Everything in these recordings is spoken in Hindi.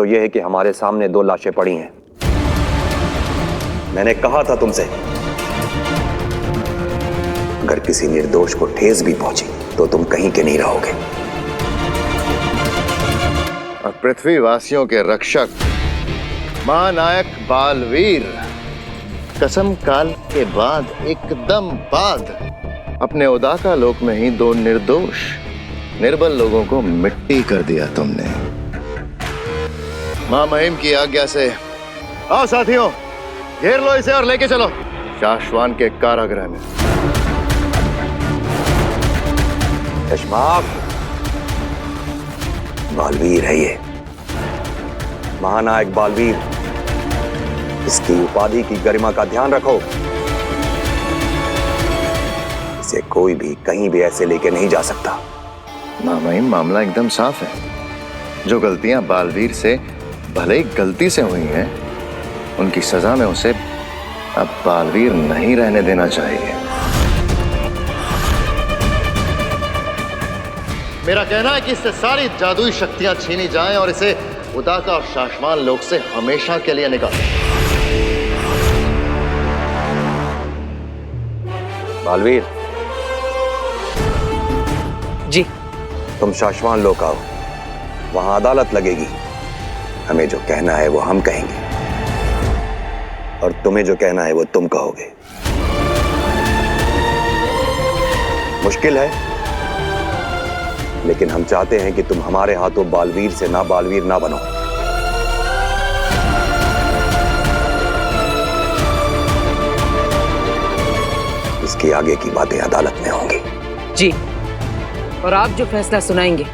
तो यह है कि हमारे सामने 2 लाशें पड़ी हैं। मैंने कहा था तुमसे, अगर किसी निर्दोष को ठेस भी पहुंची तो तुम कहीं के नहीं रहोगे। और पृथ्वीवासियों के रक्षक महानायक बालवीर कसम काल के बाद एकदम बाद अपने उदाका लोक में ही 2 निर्दोष निर्बल लोगों को मिट्टी कर दिया तुमने। मां महिम की आज्ञा से आओ साथियों, घेर लो इसे और लेके चलो शाश्वान के कारागृह में। चश्माक बालवीर है ये, महानायक बालवीर। इसकी उपाधि की गरिमा का ध्यान रखो। इसे कोई भी कहीं भी ऐसे लेके नहीं जा सकता। मां महिम, मामला एकदम साफ है। जो गलतियां बालवीर से भले ही गलती से हुई हैं, उनकी सजा में उसे अब बालवीर नहीं रहने देना चाहिए। मेरा कहना है कि इससे सारी जादुई शक्तियां छीनी जाएं और इसे उदाका और शाश्वान लोक से हमेशा के लिए निकालें। बालवीर जी। तुम शाश्वान लोक आओ, वहां अदालत लगेगी। हमें जो कहना है वो हम कहेंगे और तुम्हें जो कहना है वो तुम कहोगे। मुश्किल है, लेकिन हम चाहते हैं कि तुम हमारे हाथों बालवीर से ना बालवीर ना बनो। इसके आगे की बातें अदालत में होंगी। जी, और आप जो फैसला सुनाएंगे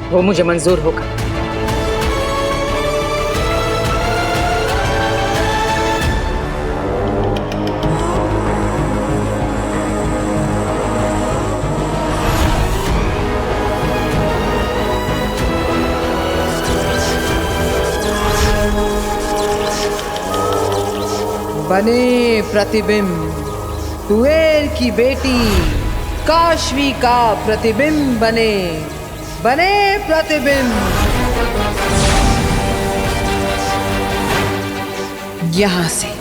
वो मुझे मंजूर होगा। बने प्रतिबिंब, कुबेर की बेटी काशवी का प्रतिबिंब बने, बने प्रतिबिंब। यहां से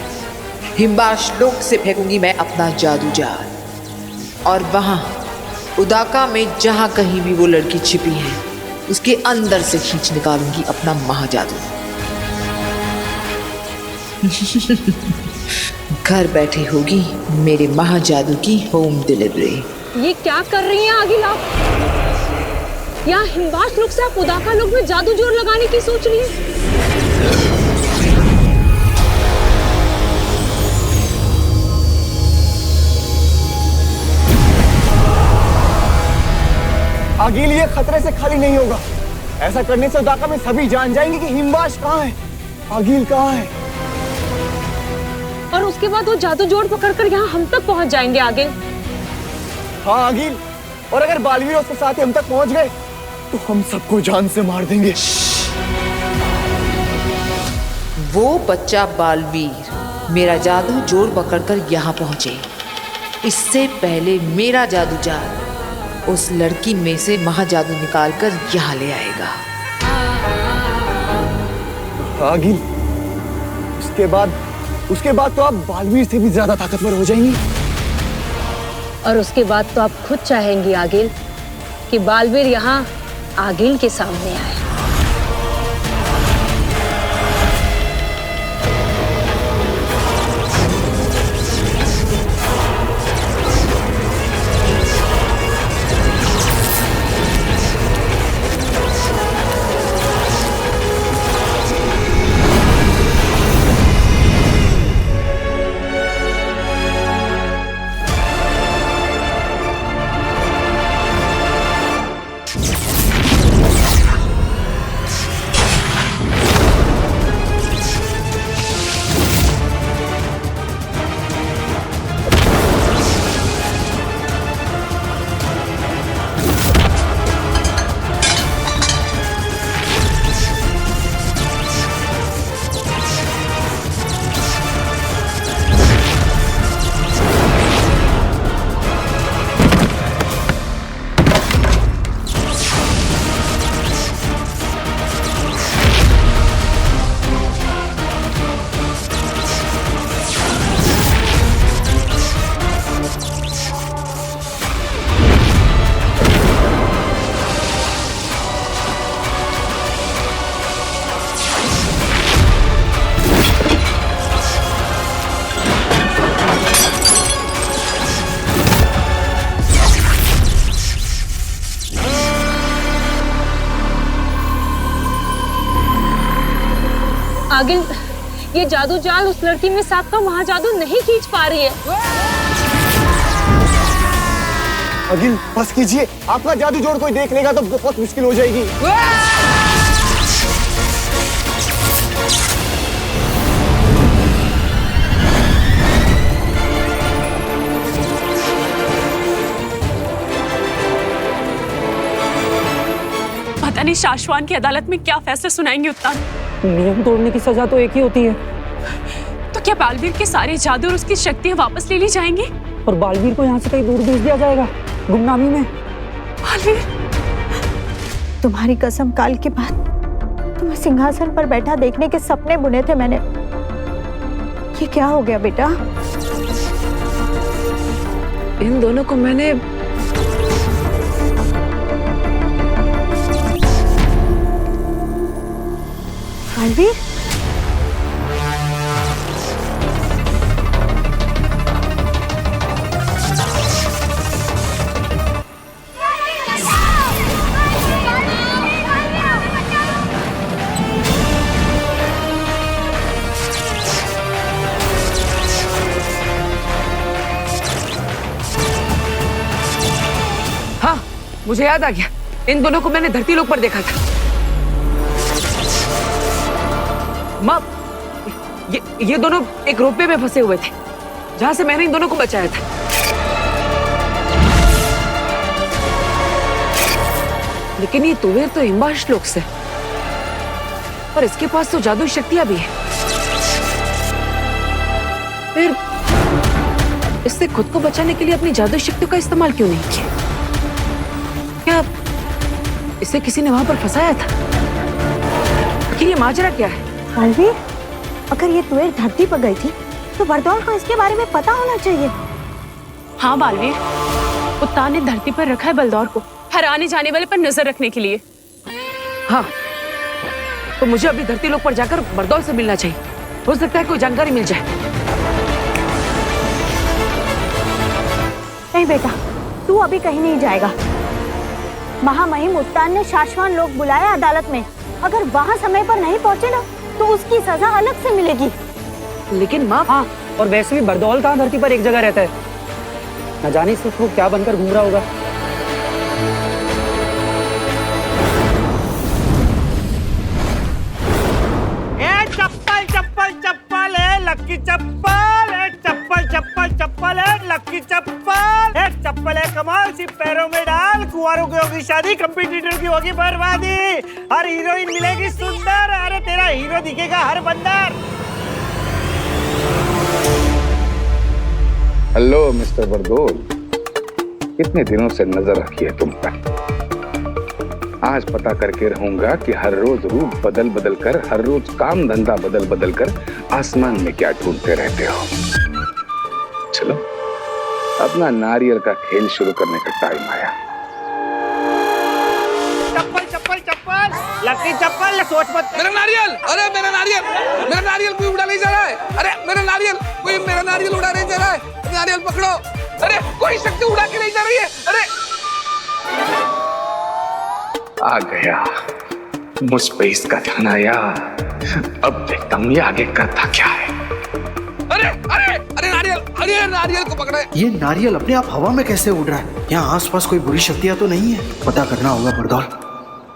हिमबाश लोक से फेंकूंगी मैं अपना जादू जाल, और वहां उदाका में जहां कहीं भी वो लड़की छिपी है उसके अंदर से खींच निकालूंगी अपना महाजादू। घर बैठे होगी मेरे महाजादू की होम डिलीवरी। ये क्या कर रही हैं आगिल आप? यहाँ हिमवास लोक से आप उदाका लोक में जादू जोर लगाने की सोच रही हैं? आगिल, ये खतरे से खाली नहीं होगा। ऐसा करने से उदाका में सभी जान जाएंगे कि हिमवास कहाँ है, आगिल कहाँ है। और उसके बाद वो जादू जोड़ पकड़कर यहाँ हम तक पहुँच जाएंगे आगिल। हाँ आगिल, और अगर बालवीर और उसके साथ हम तक पहुँच गए तो हम सबको जान से मार देंगे। वो बच्चा बालवीर मेरा जादू जोड़ पकड़कर यहाँ पहुंचे, इससे पहले मेरा जादू जाल उस लड़की में से महाजादू निकालकर यहाँ ले आएगा। आगिल, उसके बाद तो आप बालवीर से भी ज्यादा ताकतवर हो जाएंगी। और उसके बाद तो आप खुद चाहेंगी आगिल कि बालवीर यहाँ आगिल के सामने आए। आगिल, ये जादू जाल उस लड़की में साथ का वहां जादू नहीं खींच पा रही है। अगिल बस कीजिए, आपका जादू जोड़ कोई देख लेगा तो बहुत मुश्किल हो जाएगी। पता नहीं शाश्वान की अदालत में क्या फैसला सुनाएंगे उत्तान। नियम तोड़ने की सजा तो एक ही होती है। तो क्या बालवीर के सारे जादू और उसकी शक्तियां वापस ले ली जाएंगी? और बालवीर को यहाँ से कहीं दूर भेज दिया जाएगा, गुमनामी में। बालवीर, तुम्हारी कसम, काल के बाद तुम्हें सिंहासन पर बैठा देखने के सपने बुने थे मैंने। ये क्या हो गया बेटा? इन दोनों को मैंने बालवीर, हाँ, मुझे याद आ गया। इन दोनों को मैंने धरती लोक पर देखा था। माँ, ये दोनों एक रोपवे में फंसे हुए थे, जहां से मैंने इन दोनों को बचाया था। लेकिन ये तुवेर तो हिमवाश लोक से, और इसके पास तो जादू शक्तियां भी है। फिर इसने खुद को बचाने के लिए अपनी जादू शक्तियों का इस्तेमाल क्यों नहीं किया? क्या इसे किसी ने वहां पर फंसाया था? आखिर ये माजरा क्या है? बालवीर, अगर ये तुवेर धरती पर गई थी तो बरदौल को इसके बारे में पता होना चाहिए। हाँ बालवीर, उत्तान ने धरती पर रखा है बलदौर को हर आने जाने वाले पर नजर रखने के लिए। हाँ, तो मुझे अभी धरती लोक पर जाकर बरदौल से मिलना चाहिए। हो सकता है कोई जानकारी मिल जाए। नहीं बेटा, तू अभी कहीं नहीं जाएगा। महामहिम उत्तान ने शाश्वान लोक बुलाया अदालत में। अगर वहाँ समय पर नहीं पहुँचे ना तो उसकी सजा अलग से मिलेगी। लेकिन माँ, हाँ, और वैसे भी बरदौल कहाँ धरती पर एक जगह रहता है? न जाने से वो क्या बनकर घूम रहा होगा। चप्पल चप्पल चप्पल है लक्की चप्पल, एक चप्पल चप्पल चप्पल है लक्की चप्पल, एक चप्पल है कमाल, सिर्फ पैरों में डाल, कुंवारों की होगी शादी, कंपटीटर की होगी बर्बादी, हर हीरोइन मिलेगी सुंदर, अरे तेरा हीरो दिखेगा हर बंदर। हेलो मिस्टर बरदौल, कितने दिनों से नजर रखी है तुम पर। आज पता करके रहूंगा कि हर रोज रूप बदल बदल कर, हर रोज काम धंधा बदल बदल कर आसमान में क्या ढूंढते रहते हो। चलो, अपना नारियल का खेल शुरू करने का टाइम आया। चप्पल चप्पल चप्पल लक्की चप्पल, सोच मत। मेरा नारियल, अरे मेरा नारियल कोई उड़ा नहीं जा रहा है। अरे मेरा नारियल, कोई मेरा नारियल उड़ा नहीं जा रहा है। नारियल पकड़ो, अरे कोई शक्ति उड़ा के नहीं जा रही है। अरे आ गया, मुझ पे इसका ध्यान आया। अब देखता हूँ ये आगे करता क्या है। अरे अरे अरे नारियल, अरे नारियल को पकड़े। ये नारियल अपने आप हवा में कैसे उड़ रहा है? यहाँ आसपास कोई बुरी शक्तियाँ तो नहीं है? पता करना होगा बरदौल।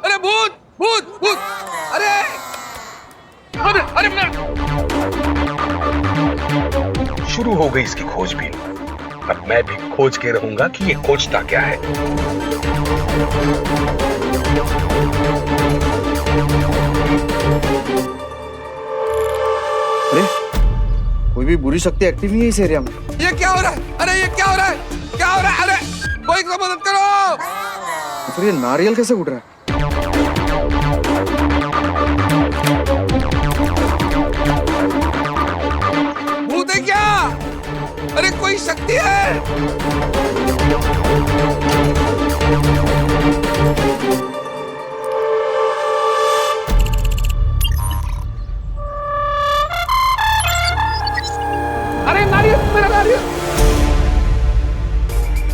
अरे भूत भूत भूत, अरे अरे अरे शुरू हो गई इसकी खोजबीन। अब मैं भी खोज के रहूंगा कि ये खोजता क्या है। अरे कोई भी बुरी शक्ति एक्टिव नहीं है इस एरिया में। ये क्या हो रहा है? अरे ये क्या हो रहा है? क्या हो रहा है? अरे कोई तो मदद करो। तो फिर ये नारियल कैसे उड़ रहा है? भूत है क्या? अरे कोई शक्ति है? अरे नारियल, मेरा नारियल।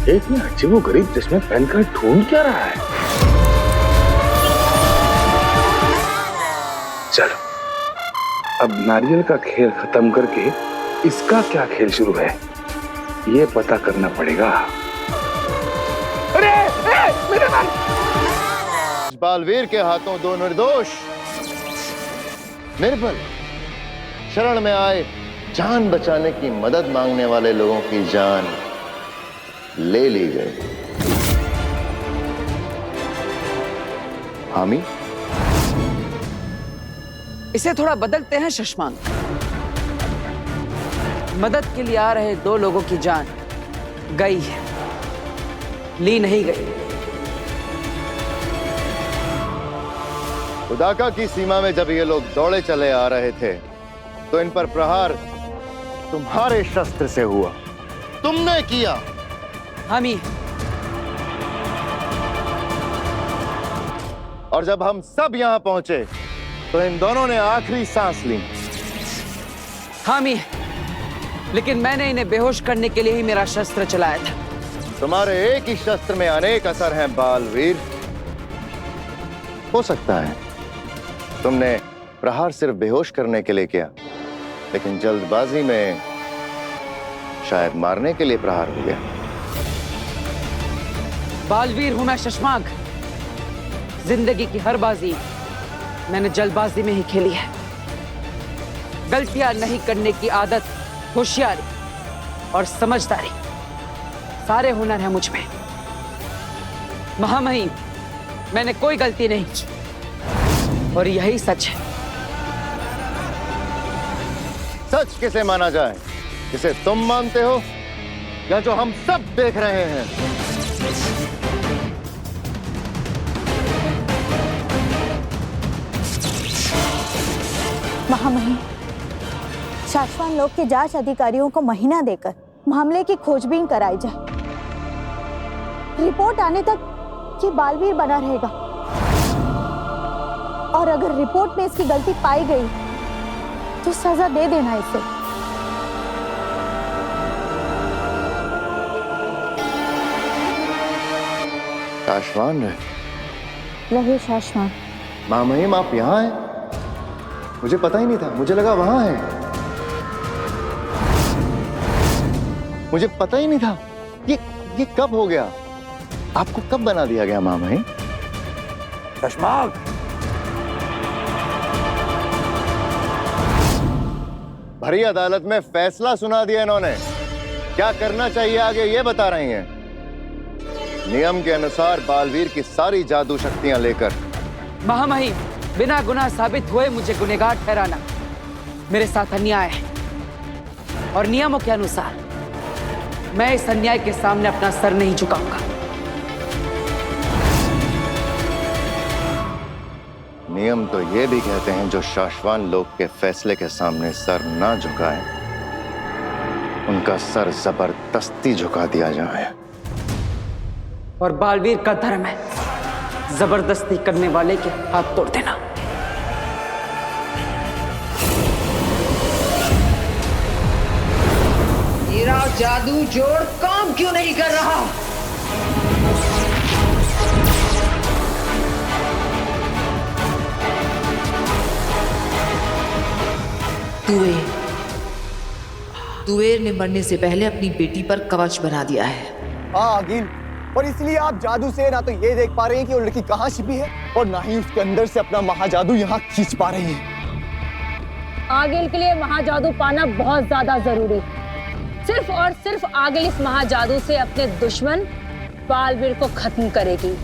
इतना अजीबोगरीब जिसमें पहनकर ढूंढ क्या रहा है? चलो अब नारियल का खेल खत्म करके इसका क्या खेल शुरू है, ये पता करना पड़ेगा। अरे मेरा नारियल! बालवीर के हाथों दो निर्दोष, निर्बल, शरण में आए जान बचाने की मदद मांगने वाले लोगों की जान ले ली गई। हामी, इसे थोड़ा बदलते हैं शशमांक। मदद के लिए आ रहे दो लोगों की जान गई है, ली नहीं गई। उदाका की सीमा में जब ये लोग दौड़े चले आ रहे थे तो इन पर प्रहार तुम्हारे शस्त्र से हुआ, तुमने किया। हामी, और जब हम सब यहां पहुंचे तो इन दोनों ने आखिरी सांस ली। हामी, लेकिन मैंने इन्हें बेहोश करने के लिए ही मेरा शस्त्र चलाया था। तुम्हारे एक ही शस्त्र में अनेक असर हैं बालवीर। हो सकता है तुमने प्रहार सिर्फ बेहोश करने के लिए किया, लेकिन जल्दबाजी में शायद मारने के लिए प्रहार हो गया। बालवीर हूं मैं शशमांक। जिंदगी की हर बाजी मैंने जल्दबाजी में ही खेली है। गलतियां नहीं करने की आदत, होशियारी और समझदारी, सारे हुनर हैं मुझ में। महामहिम, मैंने कोई गलती नहीं की और यही सच है। सच किसे माना जाए, जिसे तुम मानते हो या जो हम सब देख रहे हैं? महामहिम, शाश्वान लोक के जांच अधिकारियों को महीना देकर मामले की खोजबीन कराई जाए। रिपोर्ट आने तक ये बालवीर बना रहेगा और अगर रिपोर्ट में इसकी गलती पाई गई तो सजा दे देना इसे। शाश्वान रहे शाश्वान। महामहिम, आप यहाँ हैं? मुझे पता ही नहीं था, मुझे लगा वहां है। मुझे पता ही नहीं था। ये कब हो गया? आपको कब बना दिया गया महामहिम? शशमांक, भरी अदालत में फैसला सुना दिया इन्होंने। क्या करना चाहिए आगे ये बता रही हैं। नियम के अनुसार बालवीर की सारी जादू शक्तियां लेकर। महामहिम, बिना गुनाह साबित हुए मुझे गुनहगार ठहराना मेरे साथ अन्याय है और नियमों के अनुसार मैं इस अन्याय के सामने अपना सर नहीं झुकाऊंगा। नियम तो ये भी कहते हैं जो शाश्वान लोक के फैसले के सामने सर ना झुकाए, उनका सर जबरदस्ती झुका दिया जाए। और बालवीर का धर्म है जबरदस्ती करने वाले के हाथ तोड़ देना। मेरा जादू जोड़ काम क्यों नहीं कर रहा? तुवेर ने मरने से पहले अपनी बेटी पर कवच बना दिया है। हाँ अगिल, और इसलिए आप जादू से ना तो ये देख पा रहे हैं कि वो लड़की कहाँ छिपी है और ना ही उसके अंदर से अपना महाजादू यहाँ खींच पा रही है। आगिल के लिए महाजादू पाना बहुत ज्यादा जरूरी। सिर्फ और सिर्फ आगिल इस महाजादू से अपने दुश्मन बालवीर को खत्म करेगी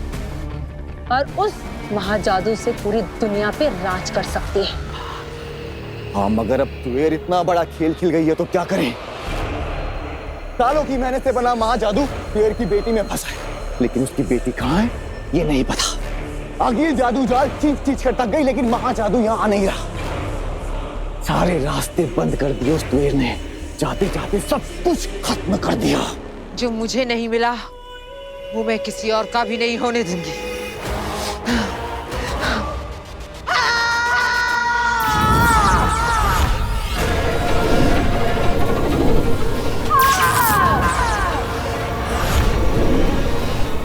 और उस महाजादू से पूरी दुनिया पे राज कर सकती है। हाँ, मगर अब तुवेर इतना बड़ा खेल खेल गई है तो क्या करें? सालों की मेहनत से बना महाजादू तुवेर की बेटी में फंसा है, लेकिन उसकी बेटी कहाँ है ये नहीं पता। आगिल जादू जाल खींच कर थक गई, लेकिन महाजादू यहाँ आ नहीं रहा। सारे रास्ते बंद कर दिए उस तुवेर ने, जाते जाते सब कुछ खत्म कर दिया। जो मुझे नहीं मिला वो मैं किसी और का भी नहीं होने दूंगी।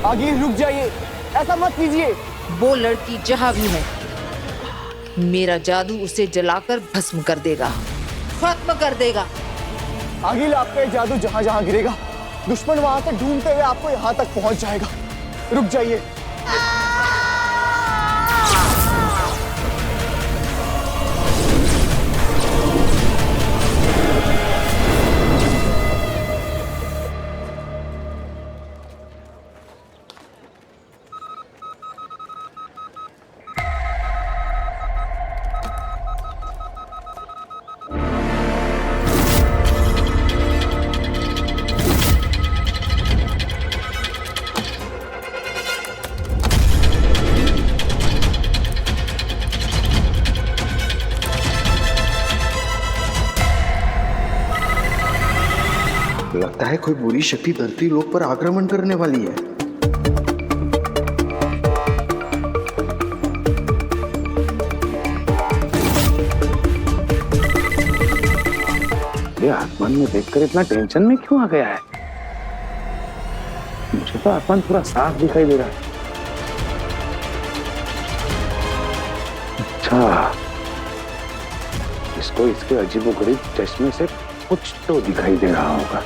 आगिल रुक जाइए, ऐसा मत कीजिए। वो लड़की जहां भी है मेरा जादू उसे जलाकर भस्म कर देगा, खत्म कर देगा। आगिल, आपका ये जादू जहां जहां गिरेगा, दुश्मन वहां से ढूंढते हुए आपको यहां तक पहुंच जाएगा। रुक जाइए। लगता है कोई बुरी शक्ति धरती लोक पर आक्रमण करने वाली है। ये आसमान में देखकर इतना टेंशन में क्यों आ गया है? मुझे तो आसमान पूरा साफ दिखाई दे रहा है। अच्छा, इसको इसके अजीबोगरीब चश्मे से कुछ तो दिखाई दे रहा होगा।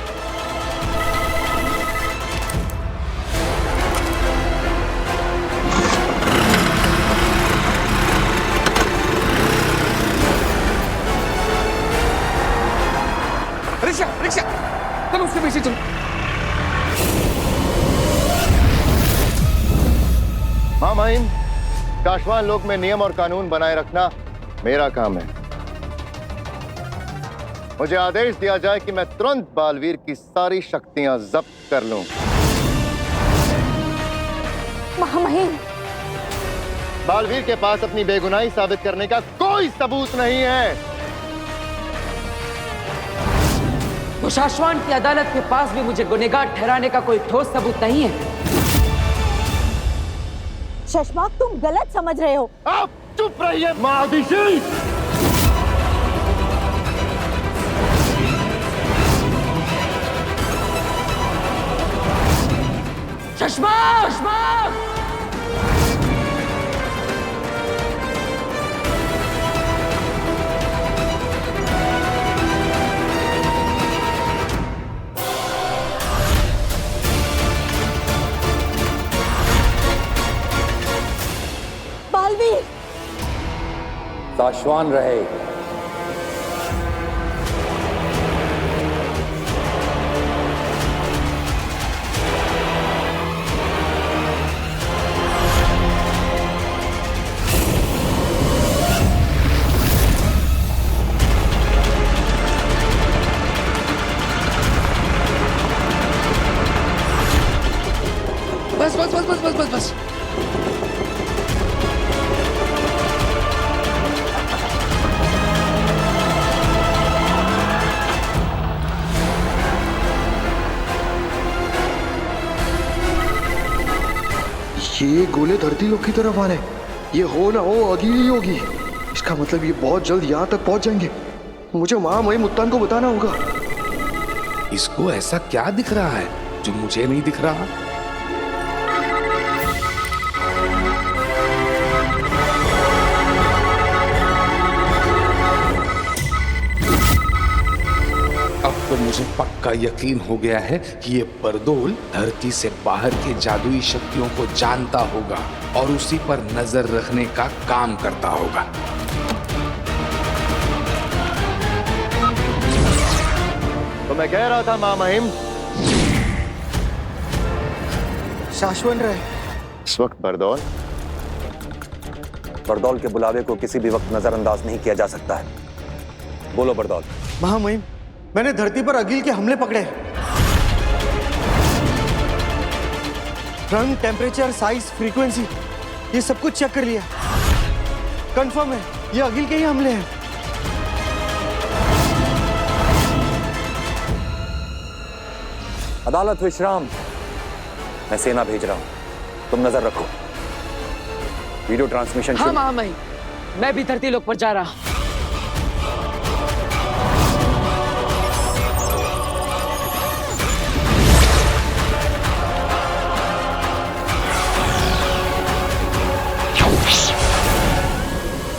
रिक्शा रिक्शा, चलो उसके पीछे चलो। हाँ माहिम, काशवान लोक में नियम और कानून बनाए रखना मेरा काम है। मुझे आदेश दिया जाए कि मैं तुरंत बालवीर की सारी शक्तियां जब्त कर लूं। महामहिम, बालवीर के पास अपनी बेगुनाही साबित करने का कोई सबूत नहीं है। तो शाश्वान की अदालत के पास भी मुझे गुनहगार ठहराने का कोई ठोस सबूत नहीं है। शशमाक, तुम गलत समझ रहे हो। आप चुप रहिए महादिशी। शशमाक, शशमाक! बालवीर, शाश्वान रहे। बस बस बस बस बस बस बस। ये गोले धरती लोक की तरफ आ रहे हैं। ये हो ना हो अगी ही होगी। इसका मतलब ये बहुत जल्द यहाँ तक पहुंच जाएंगे। मुझे महामहिम मुत्तान को बताना होगा। इसको ऐसा क्या दिख रहा है जो मुझे नहीं दिख रहा? अब तो मुझे पक्का यकीन हो गया है कि ये बरदोल धरती से बाहर के जादुई शक्तियों को जानता होगा और उसी पर नजर रखने का काम करता होगा। तो मैं कह रहा था महामहिम, शाश्वत रहे। इस वक्त बरदौल के बुलावे को किसी भी वक्त नजरअंदाज नहीं किया जा सकता है। बोलो बरदौल। महामहिम, मैंने धरती पर अगिल के हमले पकड़े। रंग, टेम्परेचर, साइज, फ्रीक्वेंसी, ये सब कुछ चेक कर लिया। कंफर्म है ये अगिल के ही हमले हैं। अदालत विश्राम। मैं सेना भेज रहा हूं, तुम नजर रखो। Video transmission. हाँ महामहिम, मैं भी धरती लोक पर जा रहा।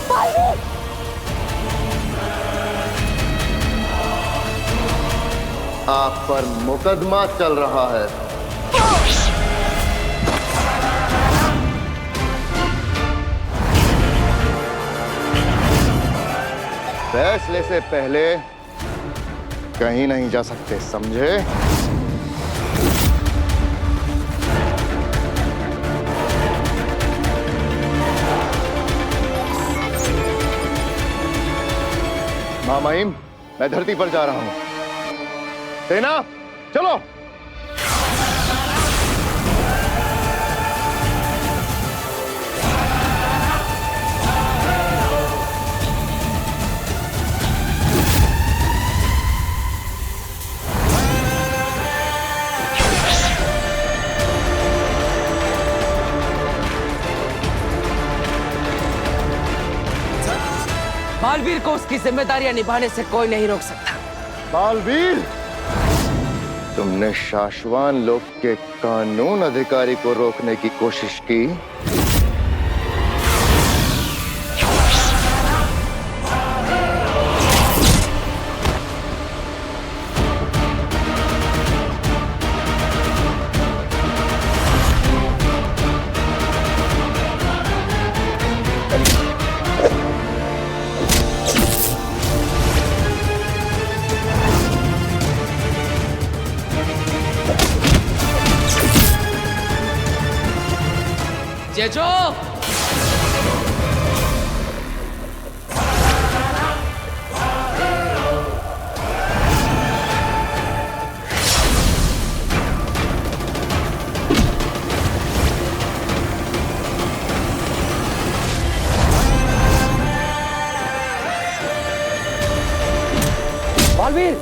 बालवीर! आप पर मुकदमा चल रहा है। फैसले से पहले कहीं नहीं जा सकते, समझे? मां महिम, मैं धरती पर जा रहा हूं। सेना, चलो। बालवीर को उसकी जिम्मेदारियां निभाने से कोई नहीं रोक सकता। बालवीर, तुमने शाश्वान लोक के कानून अधिकारी को रोकने की कोशिश की, जेजो, बालवीर,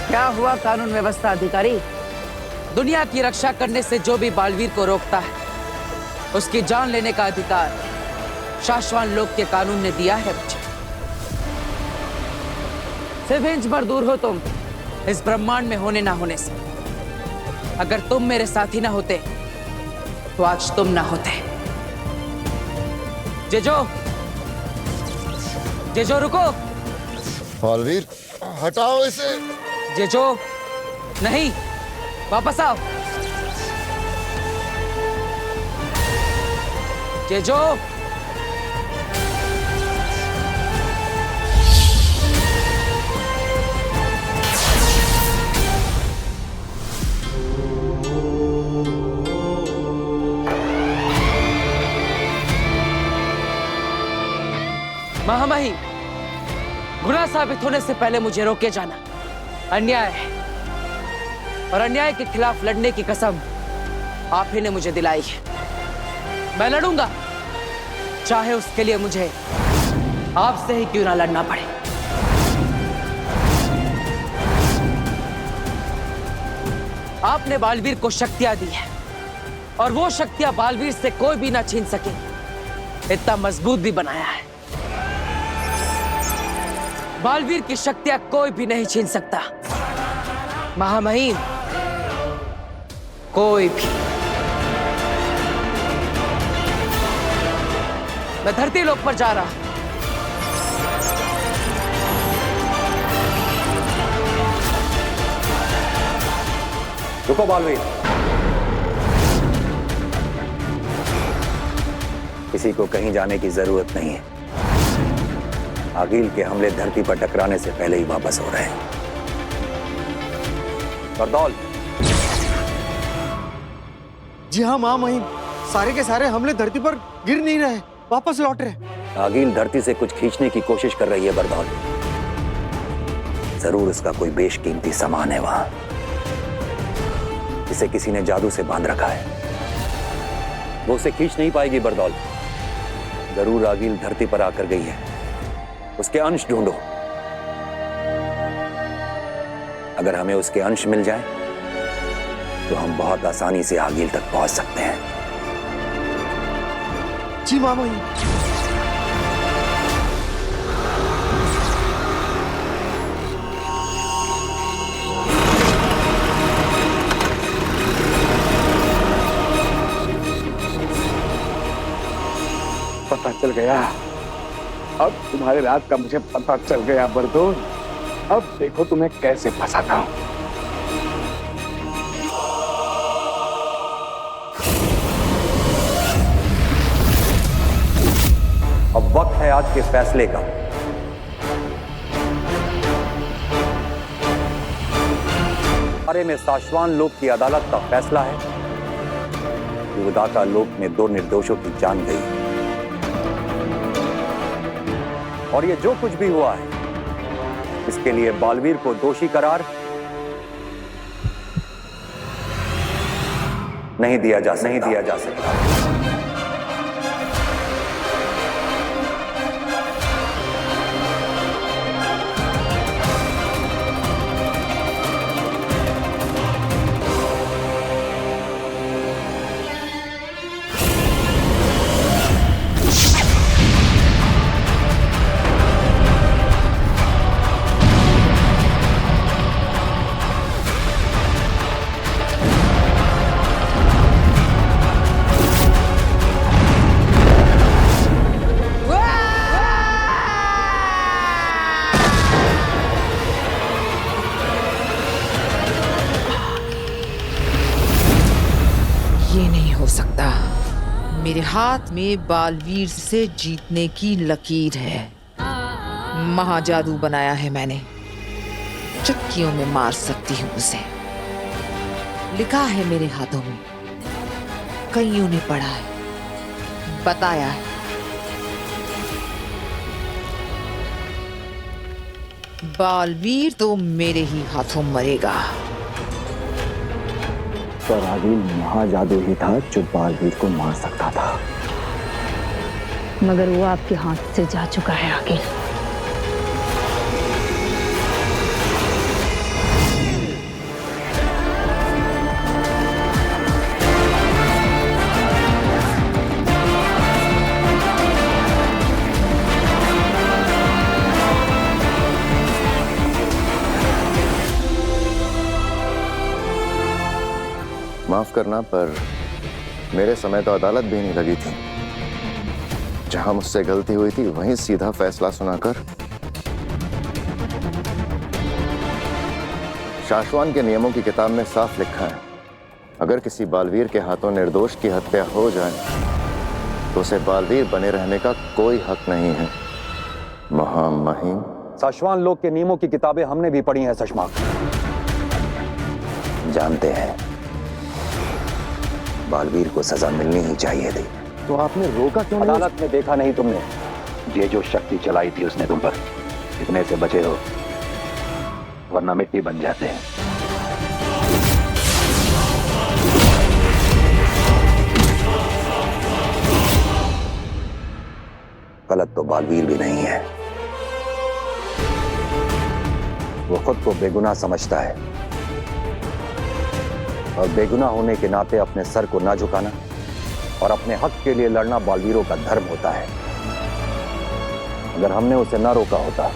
क्या हुआ कानून व्यवस्था अधिकारी? दुनिया की रक्षा करने से जो भी बालवीर को रोकता है, उसकी जान लेने का अधिकार शाश्वान लोक के कानून ने दिया है मुझे। सिर्फ इंच भर दूर हो तुम इस ब्रह्मांड में होने ना होने से। अगर तुम मेरे साथी ना होते तो आज तुम ना होते। जेजो, जेजो रुको। बालवीर, हटाओ इसे। जेजो, नहीं, वापस आओ। जेजो, महामहिम, गुनाह साबित होने से पहले मुझे रोके जाना अन्याय है, और अन्याय के खिलाफ लड़ने की कसम आप ही ने मुझे दिलाई है। मैं लड़ूंगा, चाहे उसके लिए मुझे आपसे ही क्यों ना लड़ना पड़े। आपने बालवीर को शक्तियां दी है, और वो शक्तियां बालवीर से कोई भी ना छीन सके, इतना मजबूत भी बनाया है। बालवीर की शक्तियां कोई भी नहीं छीन सकता, महामहिम, कोई भी। मैं धरती लोक पर जा रहा। रुको बालवीर, किसी को कहीं जाने की जरूरत नहीं है। आगिल के हमले धरती पर टकराने से पहले ही वापस हो रहे हैं। बरदौल। जी हाँ मां महिम, सारे के सारे हमले धरती पर गिर नहीं रहे, वापस लौट रहे। आगिल धरती से कुछ खींचने की कोशिश कर रही है बरदौल। जरूर उसका कोई बेशकीमती सामान है वहां, इसे किसी ने जादू से बांध रखा है। वो उसे खींच नहीं पाएगी बरदौल। जरूर आगिल धरती पर आकर गई है, उसके अंश ढूंढो। अगर हमें उसके अंश मिल जाए तो हम बहुत आसानी से आगिल तक पहुंच सकते हैं। जी मां महिम। चल गया। अब तुम्हारे राज का मुझे पता चल गया बरदोल। अब देखो तुम्हें कैसे फंसाता हूं। अब वक्त है आज के फैसले का। बारे में साशवान लोक की अदालत का फैसला है कि उदाका लोक में 2 निर्दोषों की जान गई और ये जो कुछ भी हुआ है इसके लिए बालवीर को दोषी करार नहीं दिया जा सकता। ये नहीं हो सकता। मेरे हाथ में बालवीर से जीतने की लकीर है। महाजादू बनाया है मैंने, चुटकियों में मार सकती हूँ उसे। लिखा है मेरे हाथों में, कईयों ने पढ़ा है, बताया है। बालवीर तो मेरे ही हाथों मरेगा। पर आदिल महाजादू ही था जो बालवीर को मार सकता था। मगर वो आपके हाथ से जा चुका है आगे। माफ करना, पर मेरे समय तो अदालत भी नहीं लगी थी। जहां मुझसे गलती हुई थी वहीं सीधा फैसला सुनाकर शाश्वान के नियमों की किताब में साफ लिखा है, अगर किसी बालवीर के हाथों निर्दोष की हत्या हो जाए तो उसे बालवीर बने रहने का कोई हक नहीं है। महामहिम, साशवान लोक के नियमों की किताबें हमने भी पढ़ी हैं सशमाक। जानते हैं बालवीर को सजा मिलनी ही चाहिए थी। तो आपने रोका क्यों नहीं? अदालत में देखा नहीं तुमने? ये जो शक्ति चलाई थी उसने तुम पर, इतने से बचे हो वरना मिट्टी बन जाते हैं। गलत तो बालवीर भी नहीं है। वो खुद को बेगुनाह समझता है और बेगुनाह होने के नाते अपने सर को ना झुकाना और अपने हक के लिए लड़ना बालवीरों का धर्म होता है। अगर हमने उसे ना रोका होता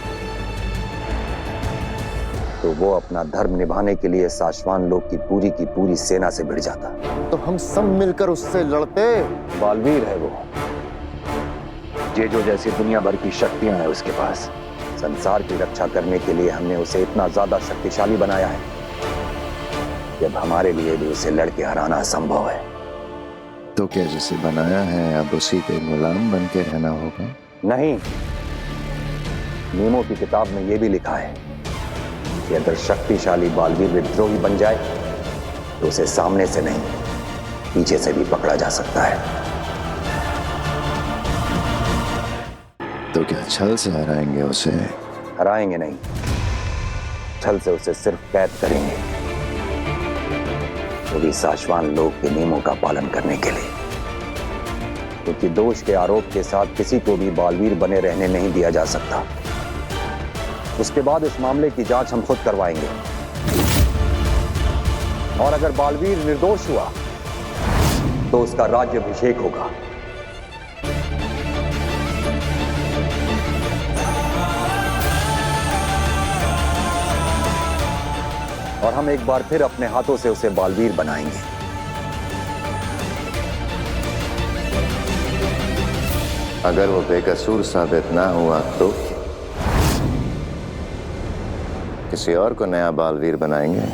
तो वो अपना धर्म निभाने के लिए साशवान लोक की पूरी सेना से भिड़ जाता। तो हम सब मिलकर उससे लड़ते। बालवीर है वो, जेजो जैसी दुनिया भर की शक्तियां हैं उसके पास। संसार की रक्षा करने के लिए हमने उसे इतना ज्यादा शक्तिशाली बनाया है कि अब हमारे लिए भी उसे लड़के हराना असंभव है। तो क्या जिसे बनाया है अब उसी के गुलाम बन के रहना होगा? नहीं, नियमों की किताब में यह भी लिखा है कि अगर शक्तिशाली बालवीर विद्रोही बन जाए तो उसे सामने से नहीं पीछे से भी पकड़ा जा सकता है। तो क्या छल से हराएंगे उसे? हराएंगे नहीं, छल से उसे सिर्फ कैद करेंगे, वो भी साशवान लोक के नियमों का पालन करने के लिए। क्योंकि दोष के आरोप के साथ किसी को भी बालवीर बने रहने नहीं दिया जा सकता। उसके बाद इस मामले की जांच हम खुद करवाएंगे और अगर बालवीर निर्दोष हुआ तो उसका राज्याभिषेक होगा। और हम एक बार फिर अपने हाथों से उसे बालवीर बनाएंगे। अगर वो बेकसूर साबित ना हुआ तो किसी और को नया बालवीर बनाएंगे।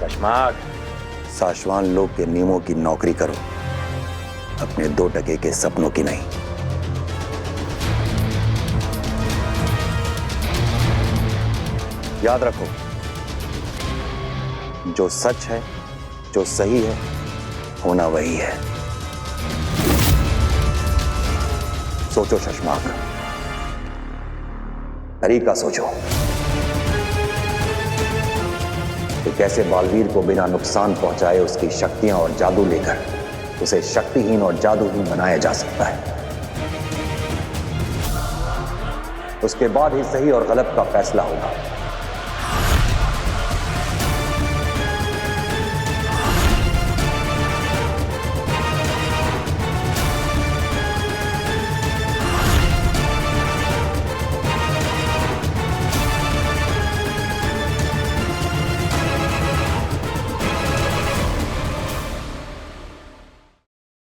शशमाक, साशवान लोग के नियमों की नौकरी करो, अपने 2 टके के सपनों की नहीं। याद रखो, जो सच है, जो सही है, होना वही है। सोचो शशमाक, तरीका सोचो कि कैसे बालवीर को बिना नुकसान पहुंचाए उसकी शक्तियां और जादू लेकर उसे शक्तिहीन और जादूहीन बनाया जा सकता है। उसके बाद ही सही और गलत का फैसला होगा।